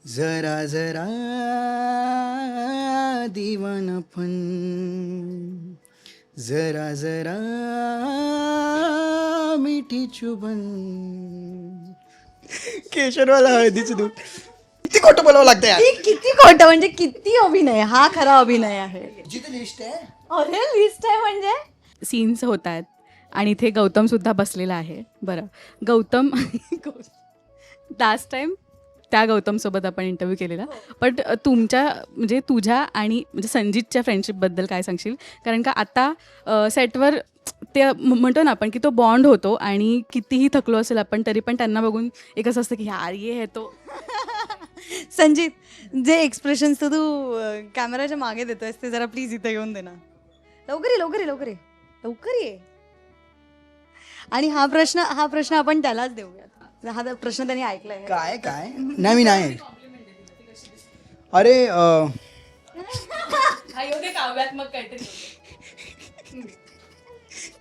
जरा जरा दीवानापण, जरा जरा मिठी चुबन. केशरवाला हळदीचं दूध. किती खोटं बोलावं लागतं यार. किती खोटं म्हणजे किती अभिनय, हा खरा अभिनय आहे. जिथे लिस्ट आहे. अरे लिस्ट आहे म्हणजे सीन्स होत आहेत आणि इथे गौतम सुद्धा बसलेला आहे. बरं, गौतम लास्ट टाइम त्या गौतमसोबत आपण इंटरव्ह्यू केलेला, पण तुमच्या म्हणजे तुझ्या आणि म्हणजे संजितच्या फ्रेंडशिपबद्दल काय सांगशील? कारण का आता सेटवर ते म्हणतो ना आपण की तो बॉन्ड होतो आणि कितीही थकलो असेल आपण तरी पण त्यांना बघून एक असं असतं की यार ये है तो. संजित, जे एक्सप्रेशन्स तू कॅमेराच्या मागे देतोयस ते जरा प्लीज इथं येऊन दे ना. लवकर ये लवकर ये लवकर ये लवकर ये. आणि हा प्रश्न आपण त्यालाच देऊयात. हा प्रश्न त्यांनी ऐकलाय. काय काय नाही, मी नाही. अरे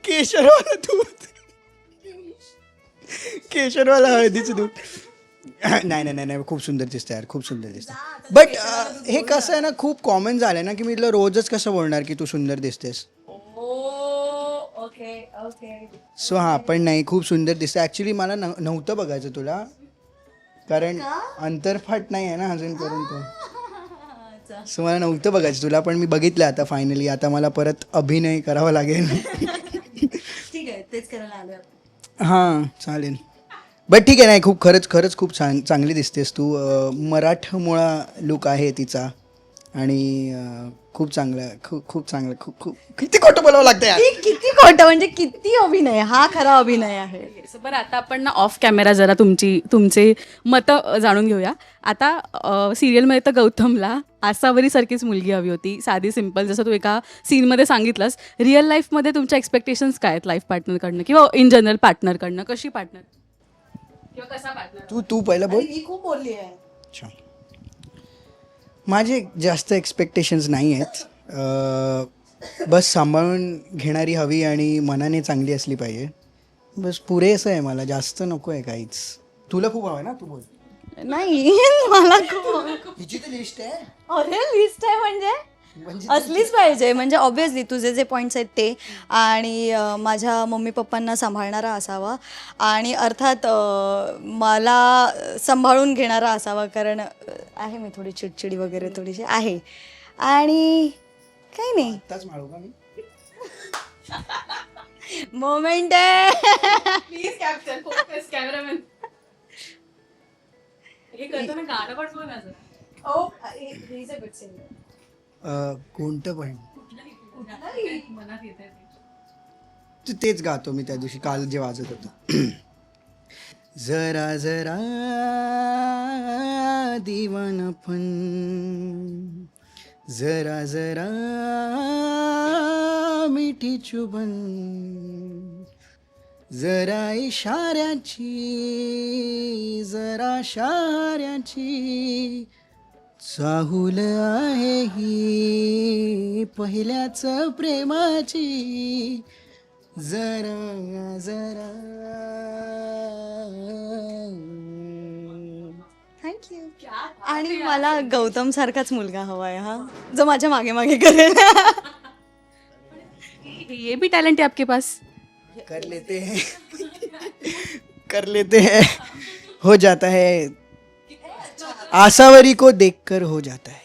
केशरवाला दूध, केशरवाला हळदीचं दूध. नाही नाही नाही, खूप सुंदर दिसतं यार, खूप सुंदर दिसतं. बट हे कसं आहे ना, खूप कॉमन झालं आहे ना की मी तुला रोजच कसं बोलणार की तू सुंदर दिसतेस. Okay okay. सो हां, पण नाही, खूप सुंदर दिसतं. ॲक्च्युली मला नव्हतं बघायचं तुला, कारण अंतरफाट नाही आहे ना अजून करून तो. सो मला नव्हतं बघायचं तुला, पण मी बघितलं आता फायनली. आता मला परत अभिनय करावा लागेल. ठीक आहे, तेच करायला आलोय आपण. हां चालेल. बट ठीक आहे. नाही, खूप खरंच खूप चांगली दिसतेस तू. मराठमोळा लुक आहे तिचा आणि खूप चांगलं, खूप चांगलं. खूप किती खोटं बोलावं लागतं यार. किती खोटं म्हणजे किती अभिनय, हा खरा अभिनय आहे. बरं, आता आपण ना ऑफ कॅमेरा जरा तुमचे मतं जाणून घेऊया. आता सिरियलमध्ये तर गौतमला आसावरीसारखीच मुलगी हवी होती, साधी सिम्पल, जसं तू एका सीनमध्ये सांगितलंस. रिअल लाईफमध्ये तुमच्या एक्सपेक्टेशन्स काय आहेत लाईफ पार्टनरकडनं किंवा इन जनरल पार्टनरकडनं? कशी पार्टनर किंवा कसा पार्टनर? तू पहिलं बोल. मी खूप बोलली आहे. अच्छा, माझे जास्त एक्सपेक्टेशन्स नाही आहेत. बस सांभाळून घेणारी हवी आणि मनाने चांगली असली पाहिजे. बस पुरेसं आहे मला, जास्त नको आहे काहीच. तुला खूप हवं आहे ना, तू बोल. नाही मला खूप. हिची तर लिस्ट आहे. अरे लिस्ट आहे म्हणजे असलीच पाहिजे. म्हणजे ऑब्व्हियसली तुझे जे पॉईंट्स आहेत ते, आणि माझ्या मम्मी पप्पांना सांभाळणारा असावा आणि अर्थात मला सांभाळून घेणारा असावा, कारण आहे मी थोडी चिडचिडी वगैरे थोडीशी आहे. आणि काही नाही, आत्ताच माळू का मी? मोमेंट आहे. Please capture, focus, cameraman. हे करताना गाणं पण बोल माझं. Oh, he is a good singer. कोणतं पण मनात येतंय ते. तू तेच गातो मी त्या दिवशी, काल जे वाजत होतं. जरा जरा दीवानापण, जरा जरा मिठी चुबन, जरा इशाऱ्याची, जरा शाऱ्याची चाहूल आहे ही पहिल्याच प्रेमाची. जरा जरा. थँक्यू. आणि मला गौतम सारखाच मुलगा हवा आहे, हा, जो माझ्या मागे मागे करेल. ये भी टैलेंट है आपके पास. कर लेते हैं, कर लेते हैं, हो जाता है. आसावरी को देखकर हो जाता है.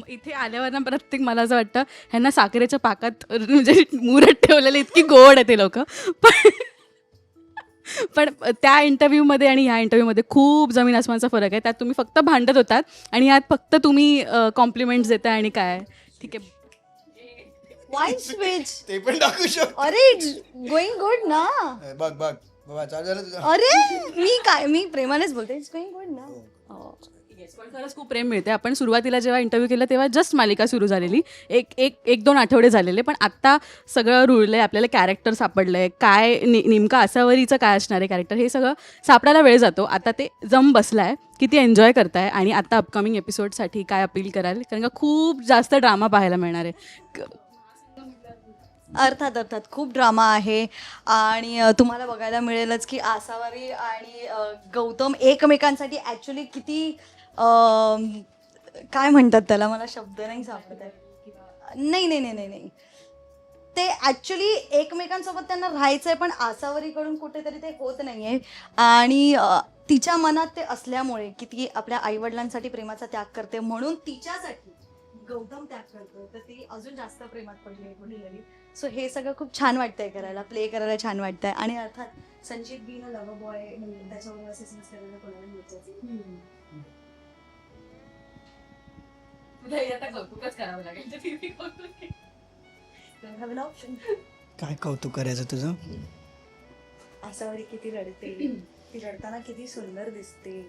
इथे आल्यावर ना प्रत्येक मला असं वाटतं ह्यांना साखरेच्या पाकात म्हणजे मुरत ठेवलेले, इतकी गोड आहे ते लोक. पण त्या इंटरव्ह्यूमध्ये आणि ह्या इंटरव्ह्यूमध्ये खूप जमीन आसमानचा फरक आहे. त्यात तुम्ही फक्त भांडत होतात आणि यात फक्त तुम्ही कॉम्प्लिमेंट्स देताय आणि काय. ठीक आहे, वाईट स्विच. ते पण टाकू शकतो. अरे गोइंग गुड ना. बघ बघ बाबा, चालू झालं तुझं. अरे मी प्रेमानेच बोलते, इट्स गोइंग गुड ना. पण खरंच खूप प्रेम मिळते. आपण सुरुवातीला जेव्हा इंटरव्ह्यू केला तेव्हा जस्ट मालिका सुरू झालेली, एक दोन आठवडे झालेले, पण आत्ता सगळं रुळलं आहे, आपल्याला कॅरेक्टर सापडलं आहे. काय नेमकं आसावरीचं काय असणार आहे कॅरेक्टर, हे सगळं सापडायला वेळ जातो. आता ते जम बसला आहे, किती एन्जॉय करताय आणि आता अपकमिंग एपिसोडसाठी काय अपील कराल? कारण का खूप जास्त ड्रामा पाहायला मिळणार आहे. अर्थात अर्थात खूप ड्रामा आहे आणि तुम्हाला बघायला मिळेलच की आसावरी आणि गौतम एकमेकांसाठी ॲक्च्युली किती काय म्हणतात त्याला, मला शब्द नाही सापडत आहे. नाही नाही नाही नाही नाही ते ॲक्च्युली एकमेकांसोबत त्यांना राहायचं आहे, पण आसावरीकडून कुठेतरी ते होत नाही आहे. आणि तिच्या मनात ते असल्यामुळे की ती आपल्या आईवडिलांसाठी प्रेमाचा त्याग करते, म्हणून तिच्यासाठी गौतम त्याग करतो, तर ती अजून जास्त प्रेमात पडली आहे कुठेतरी. सो हे सगळं खूप छान वाटतंय करायला, प्ले करायला छान वाटतंय. आणि अर्थात संचित बीन लव्ह बॉय त्याच्यावर असे सीन्स करायला कोणाला मिळतं. काय कौतुक करायचं तुझं? आसावरी किती रडते, ती रडताना किती सुंदर दिसते.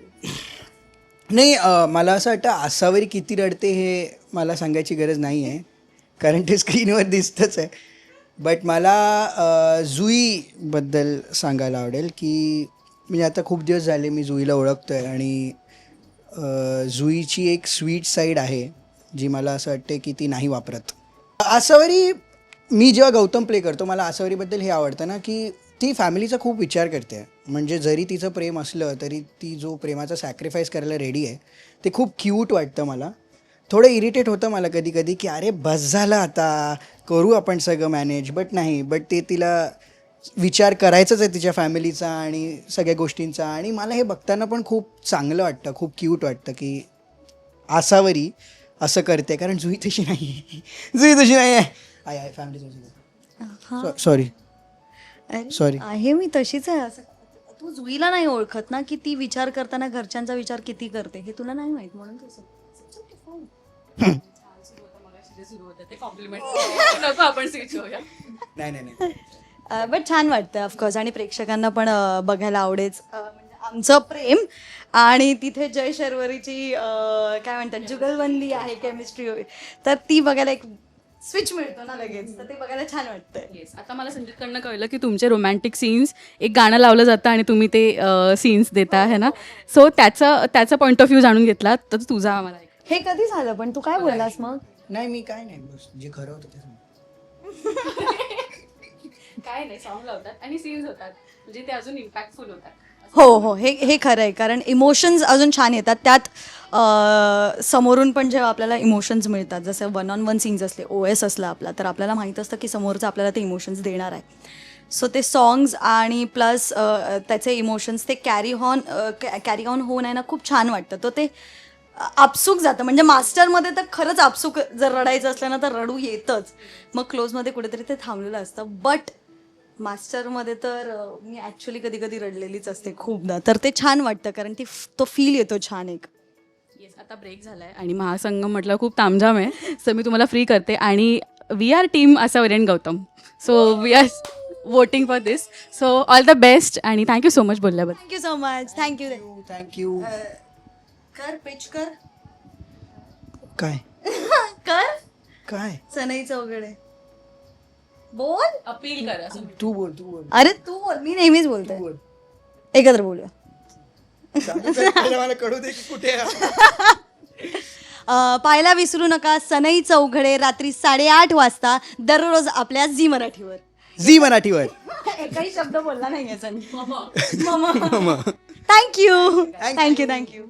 नाही मला असं वाटतं आसावरी किती रडते हे मला सांगायची गरज नाही आहे, कारण ते स्क्रीनवर दिसतंच आहे. बट मला जुईबद्दल सांगायला आवडेल की म्हणजे आता खूप दिवस झाले मी जुईला ओळखतो आहे आणि जुईची एक स्वीट साईड आहे जी मला असं वाटते की ती नाही वापरत. आसावरी मी जेव्हा गौतम प्ले करतो मला आसावरीबद्दल हे आवडतं ना की ती फॅमिलीचा खूप विचार करते. म्हणजे जरी तिचं प्रेम असलं तरी ती जो प्रेमाचा सॅक्रिफाईस करायला रेडी आहे ते खूप क्यूट वाटतं मला. थोडं इरिटेट होतं मला कधी कधी की अरे बस झालं आता, करू आपण सगळं मॅनेज, बट नाही, बट ते तिला विचार करायचाच आहे तिच्या फॅमिलीचा आणि सगळ्या गोष्टींचा. आणि मला हे बघताना पण खूप चांगलं वाटतं, खूप क्यूट वाटतं की आसावरी असं करते, कारण जुई तशी नाही आहे. जुई तशी नाही आहे. आहे फॅमिली सॉरी Sorry. आहे मी तशीच आहे. असं तू जुईला नाही ओळखत ना की ती विचार करताना घरच्यांचा विचार किती करते हे तुला नाही माहित, म्हणून तसं. नाही नाही नाही बट छान वाटतं ऑफकोर्स, आणि प्रेक्षकांना पण बघायला आवडेच. म्हणजे आमचं प्रेम आणि तिथे जय शर्वरीची काय म्हणतात जुगलबंदी आहे, केमिस्ट्री, तर ती बघायला एक स्विच मिळतो ना लगेच, तर ते बघायला छान वाटतंय. येस, आता मला संजितकडनं कळलं की तुमचे रोमॅन्टिक सीन्स एक गाणं लावलं जातं आणि तुम्ही ते सीन्स देता है ना. सो त्याचा पॉईंट ऑफ व्ह्यू जाणून घेतला, तर तुझा मला हे कधी झालं पण तू काय बोललास मग? नाही मी काय नाही, बस जे खरं होतं ते सांग. काय नाही, सॉन्ग लावतात आणि सीन्स होतात, म्हणजे ते अजून इम्पॅक्टफुल होतात. हो हो, हे खरं आहे, कारण इमोशन्स अजून छान येतात त्यात. समोरून पण जेव्हा आपल्याला इमोशन्स मिळतात, जसं 1-on-1 सीन्स असले, OS असला आपला, तर आपल्याला माहीत असतं की समोरचं आपल्याला ते इमोशन्स देणार आहे. सो ते सॉंग्स आणि प्लस त्याचे इमोशन्स ते कॅरी ऑन होऊन आहे ना, खूप छान वाटतं. तो ते आपसूक जातं. म्हणजे मास्टरमध्ये तर खरंच आपसूक जर रडायचं असलं ना तर रडू येतच, मग क्लोजमध्ये कुठेतरी ते थांबलेलं असतं. बट मास्टरमध्ये तर मी ॲक्च्युली कधी कधी रडलेलीच असते खूपदा, तर ते छान वाटतं कारण तो फील येतो छान एक. येस, आता ब्रेक झालाय आणि महासंगम म्हटलं खूप तामझाम आहे, सो मी तुम्हाला फ्री करते आणि we are team Asavari and Gautam, so we are voting for this. So all the best आणि थँक्यू सो मच बोलल्याबद्दल. Thank you so much. Thank you. Thank you. कर पिच कर. काय कर काय सनई चौघडे बोल. अपील करा. तू बोल अरे तू बोल, मी नेहमीच बोलते. बोल. एकत्र बोलूया. मला कळू दे की कुठे पाहायला विसरू नका सनई चौघडे रात्री 8:30 वाजता दररोज आपल्या झी मराठीवर. झी मराठीवर. एकही शब्द बोलला नाहीये सनी. थँक्यू.